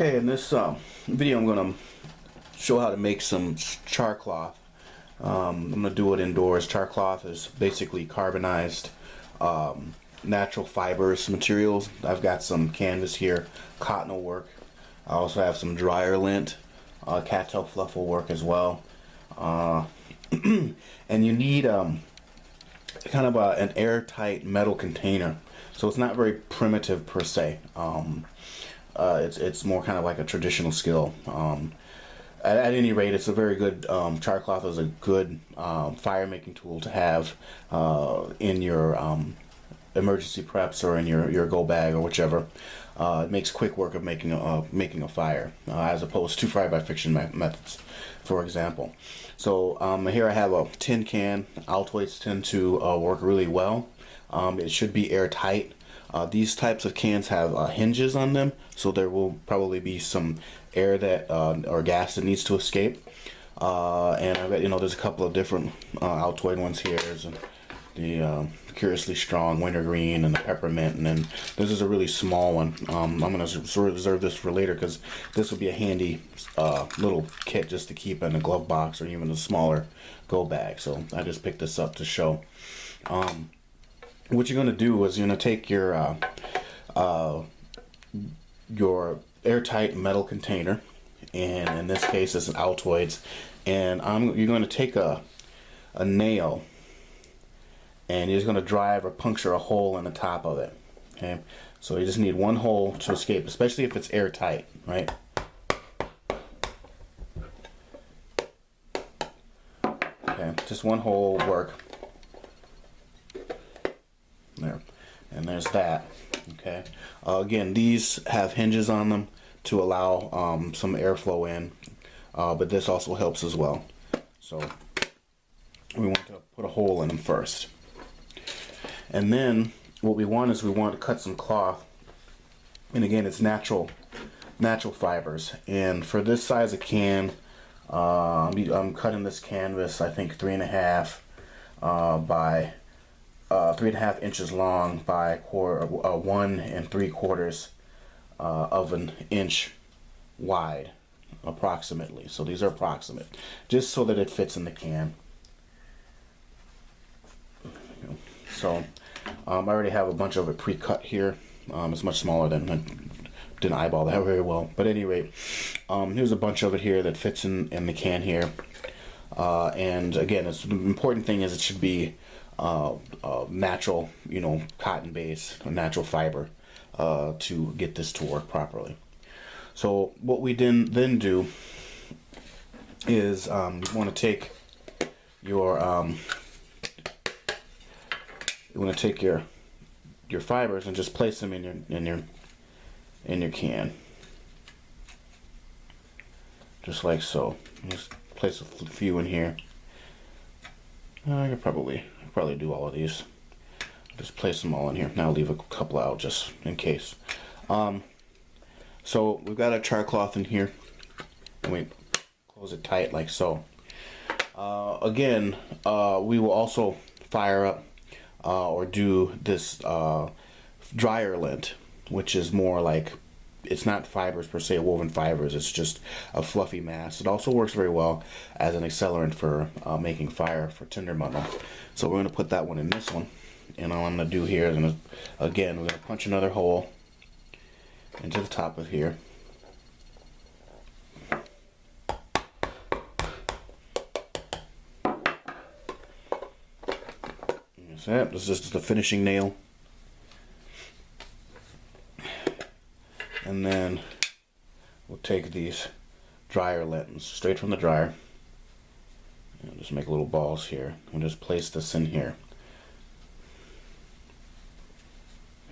Okay, in this video I'm going to show how to make some char-cloth. I'm going to do it indoors. Char-cloth is basically carbonized natural fibers materials. I've got some canvas here, cotton will work. I also have some dryer lint, cattail fluff will work as well. And you need kind of an airtight metal container. So it's not very primitive per se. It's more kind of like a traditional skill. At any rate, it's a very good, char-cloth is a good fire making tool to have in your emergency preps or in your go bag or whichever. It makes quick work of making a fire as opposed to fire by friction methods, for example. So here I have a tin can. Altoids tend to work really well. It should be airtight. These types of cans have hinges on them, so there will probably be some air that or gas that needs to escape. And I bet there's a couple of different Altoid ones here. There's the Curiously Strong wintergreen and the peppermint, and then this is a really small one. I'm going to reserve this for later because this will be a handy little kit just to keep in a glove box or even a smaller go bag. So I just picked this up to show. What you're going to do is you're going to take your airtight metal container, and in this case it's an Altoids, and you're going to take a nail and you're just going to drive or puncture a hole in the top of it. Okay, so you just need one hole to escape, especially if it's airtight, right? Okay, just one hole will work. There, and there's that. Okay, again, these have hinges on them to allow some airflow in, but this also helps as well. So we want to put a hole in them first, and then what we want is we want to cut some cloth, and again, it's natural fibers. And for this size of can, I'm cutting this canvas, I think 3.5 by 3.5 inches long by 1 3/4 of an inch wide, approximately. So these are approximate, just so that it fits in the can. So I already have a bunch of it pre-cut here. It's much smaller than I didn't eyeball that very well, but at any rate, here's a bunch of it here that fits in the can here. And again, the important thing is it should be natural, cotton base, natural fiber, to get this to work properly. So what we then do is you want to take your your fibers and just place them in your can, just like so. Just place a few in here. I could probably do all of these. Just place them all in here. Now I'll leave a couple out just in case. So we've got a char-cloth in here, and we close it tight like so. Again, we will also fire up or do this dryer lint, which is more like, it's not fibers per se, woven fibers, it's just a fluffy mass. It also works very well as an accelerant for making fire for tinder bundle. So we're going to put that one in this one, and all I'm going to do here is again, we're going to punch another hole into the top of here. That's it. This is just the finishing nail. And then we'll take these dryer lint straight from the dryer and just make little balls here and just place this in here.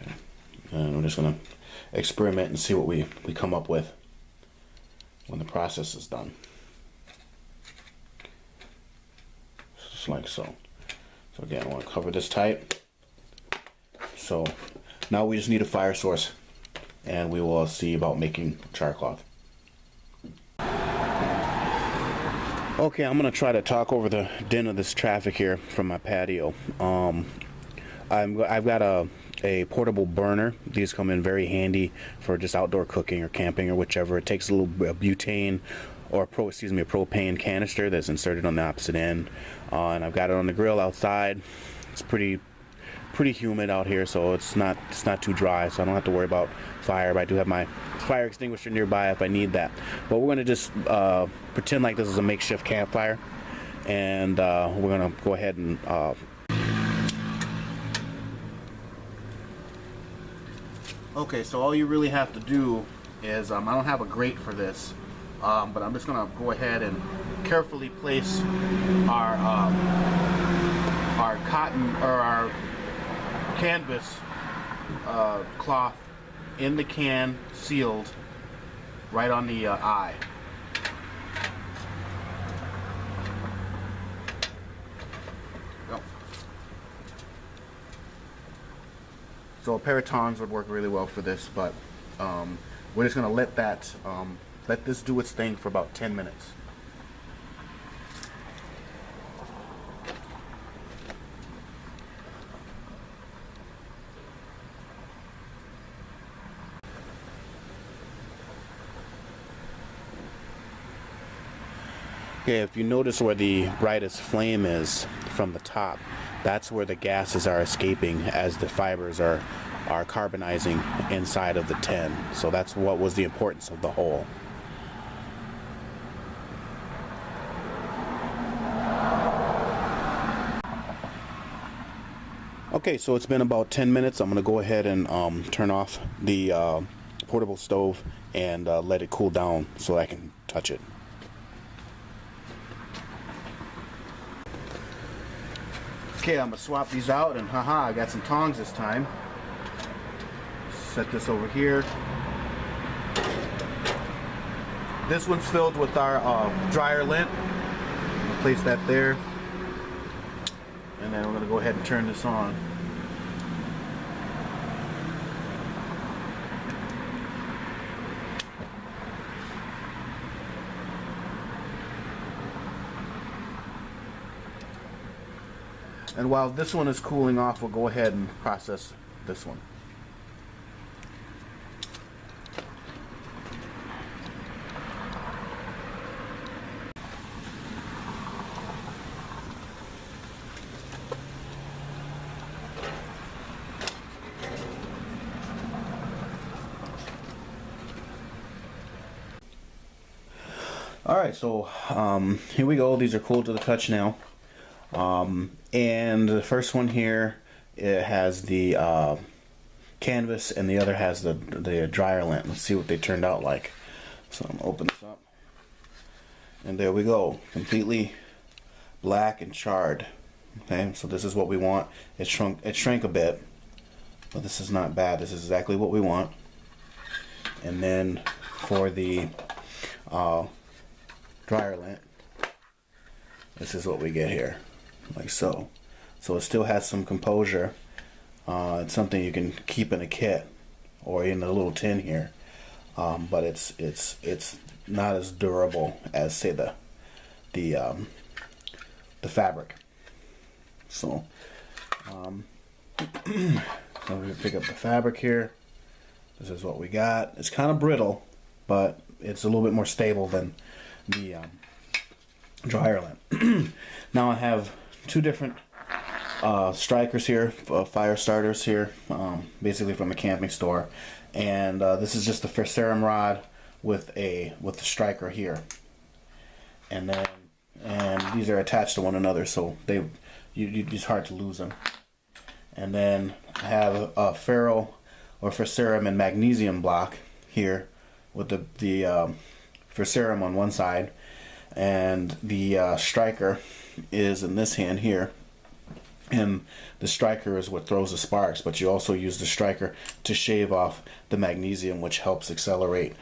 Okay. And we're just going to experiment and see what we come up with when the process is done. Just like so. So again, I want to cover this tight. So now we just need a fire source, and we will see about making char-cloth. Okay, I'm gonna try to talk over the din of this traffic here from my patio. I've got a a portable burner. These come in very handy for just outdoor cooking or camping or whichever. It takes a little butane or a propane canister that's inserted on the opposite end, and I've got it on the grill outside. It's pretty humid out here, so it's not too dry, so I don't have to worry about fire, but I do have my fire extinguisher nearby if I need that. But we're going to just pretend like this is a makeshift campfire, and we're going to go ahead and okay, so all you really have to do is, I don't have a grate for this, but I'm just going to go ahead and carefully place our cotton, or our canvas cloth in the can, sealed, right on the eye. Go. So a pair of tongs would work really well for this, but we're just gonna let this do its thing for about 10 minutes. Okay, if you notice where the brightest flame is from the top, that's where the gases are escaping as the fibers are carbonizing inside of the tin. So that's what was the importance of the hole. Okay, so it's been about 10 minutes. I'm going to go ahead and turn off the portable stove and let it cool down so I can touch it. Okay, I'm going to swap these out, and haha, I got some tongs this time. Set this over here. This one's filled with our dryer lint. I'll place that there. And then we're going to go ahead and turn this on. And while this one is cooling off, we'll go ahead and process this one. Alright, so here we go. These are cool to the touch now. And the first one here, it has the canvas, and the other has the dryer lint. Let's see what they turned out like. So I'm gonna open this up, and there we go, completely black and charred. Okay, so this is what we want. It shrank a bit, but this is not bad. This is exactly what we want. And then for the dryer lint, this is what we get here. Like so. So it still has some composure. It's something you can keep in a kit or in a little tin here, but it's not as durable as, say, the fabric. So so we pick up the fabric here. This is what we got. It's kind of brittle, but it's a little bit more stable than the dryer lint. Now I have two different strikers here, fire starters here, basically from a camping store, and this is just the ferserum rod with the striker here, and these are attached to one another, so it's hard to lose them. And then I have a ferro or ferserum and magnesium block here with the ferserum on one side, and the striker is in this hand here, and the striker is what throws the sparks, but you also use the striker to shave off the magnesium, which helps accelerate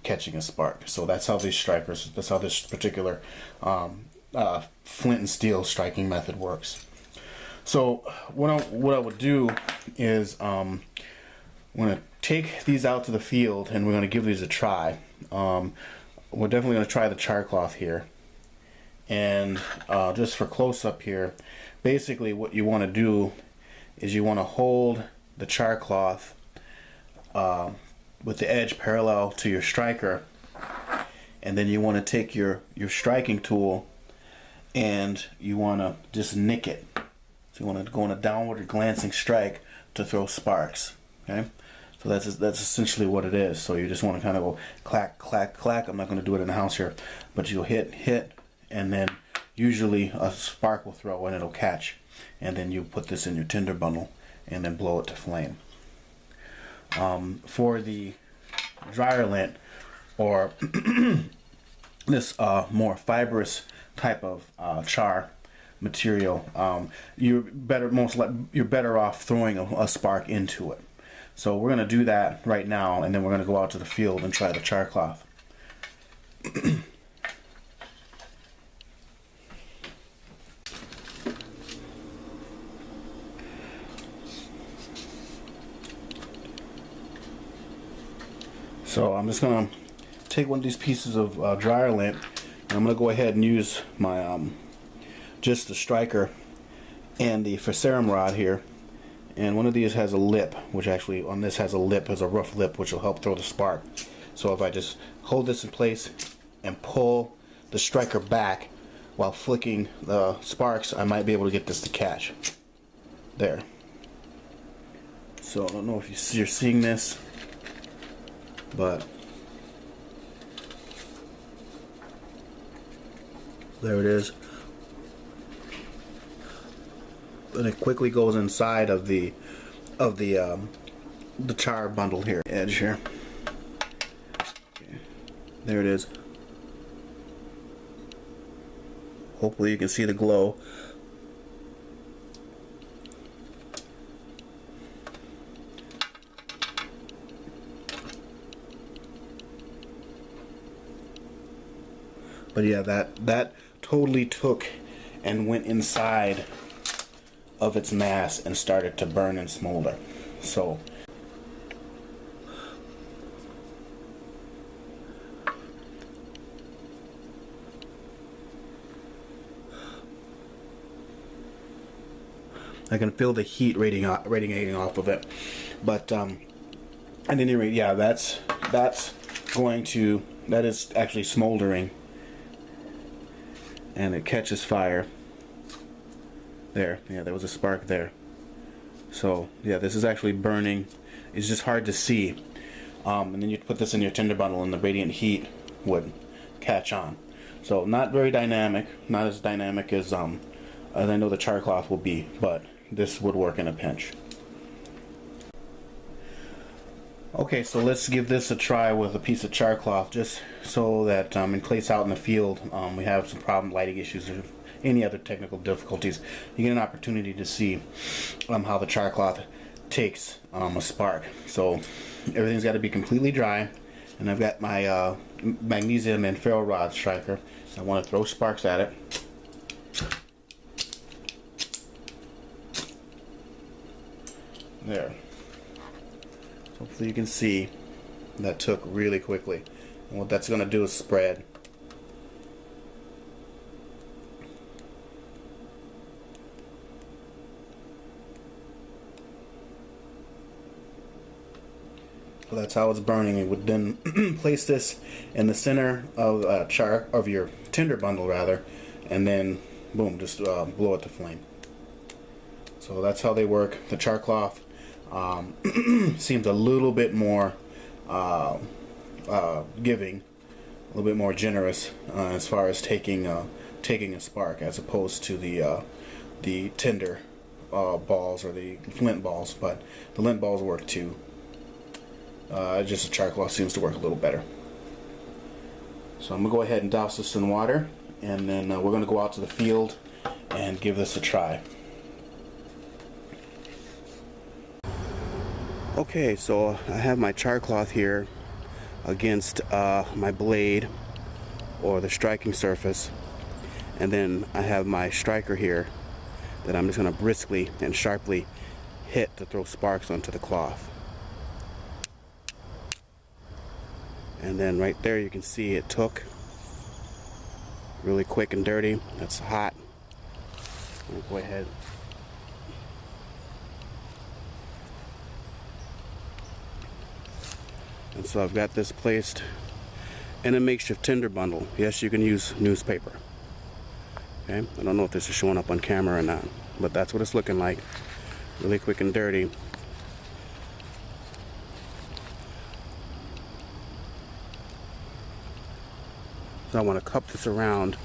catching a spark. So that's how this particular flint and steel striking method works. So what I would do is I'm going to take these out to the field, and we're going to give these a try. We're definitely going to try the Char-Cloth here. And just for close up here, basically what you want to do is you want to hold the char-cloth with the edge parallel to your striker, and then you want to take your striking tool and you want to just nick it. So you want to go on a downward glancing strike to throw sparks. Okay, so that's essentially what it is. So you just want to kind of go clack, clack, clack. I'm not going to do it in the house here, but you'll hit, and then usually a spark will throw and it'll catch, and then you put this in your tinder bundle and then blow it to flame. For the dryer lint, or this more fibrous type of char material, you're better off throwing a spark into it. So we're going to do that right now, and then we're going to go out to the field and try the char-cloth. So I'm just going to take one of these pieces of dryer lint, and I'm going to go ahead and use my just the striker and the ferserum rod here. And one of these has a lip, which actually on this has a rough lip, which will help throw the spark. So if I just hold this in place and pull the striker back while flicking the sparks, I might be able to get this to catch. There. So I don't know if you're seeing this, but there it is. And it quickly goes inside of the char bundle here, edge here. Okay. There it is. Hopefully you can see the glow. But yeah, that totally took and went inside of its mass and started to burn and smolder. So I can feel the heat radiating off of it. But at any rate, yeah, that is actually smoldering, and it catches fire. There, yeah, there was a spark there. So yeah, this is actually burning. It's just hard to see. And then you put this in your tinder bundle, and the radiant heat would catch on. So not very dynamic, not as dynamic as I know the char-cloth will be, but this would work in a pinch. Okay, so let's give this a try with a piece of char-cloth, just so that in case out in the field we have some lighting issues or any other technical difficulties, you get an opportunity to see how the char-cloth takes a spark. So everything's got to be completely dry, and I've got my magnesium and ferro rod striker. I want to throw sparks at it. There. Hopefully you can see that took really quickly. And what that's going to do is spread. So that's how it's burning. It would then place this in the center of your tinder bundle rather, and then boom, just blow it to flame. So that's how they work. The char-cloth seems a little bit more giving, a little bit more generous as far as taking a spark, as opposed to the tinder balls or the lint balls. But the lint balls work too. Just the char-cloth seems to work a little better. So I'm gonna go ahead and douse this in water, and then we're gonna go out to the field and give this a try. Okay, so I have my char-cloth here against my blade or the striking surface, and then I have my striker here that I'm just going to briskly and sharply hit to throw sparks onto the cloth. And then right there you can see it took really quick and dirty. That's hot. I'll go ahead. And so I've got this placed in a makeshift tinder bundle. Yes, you can use newspaper. Okay, I don't know if this is showing up on camera or not, but that's what it's looking like. Really quick and dirty. So I want to cup this around.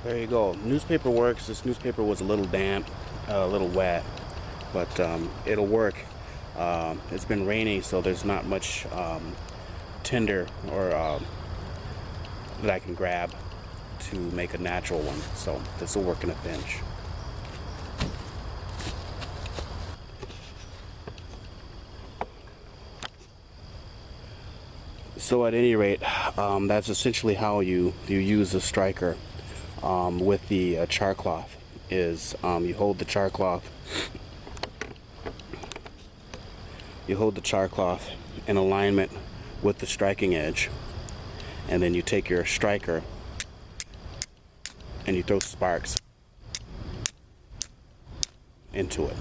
There you go. Newspaper works. This newspaper was a little damp, a little wet, but it'll work. It's been raining, so there's not much tinder or that I can grab to make a natural one. So this will work in a pinch. So at any rate, that's essentially how you use a striker. With the char-cloth is you hold the char-cloth in alignment with the striking edge, and then you take your striker and you throw sparks into it.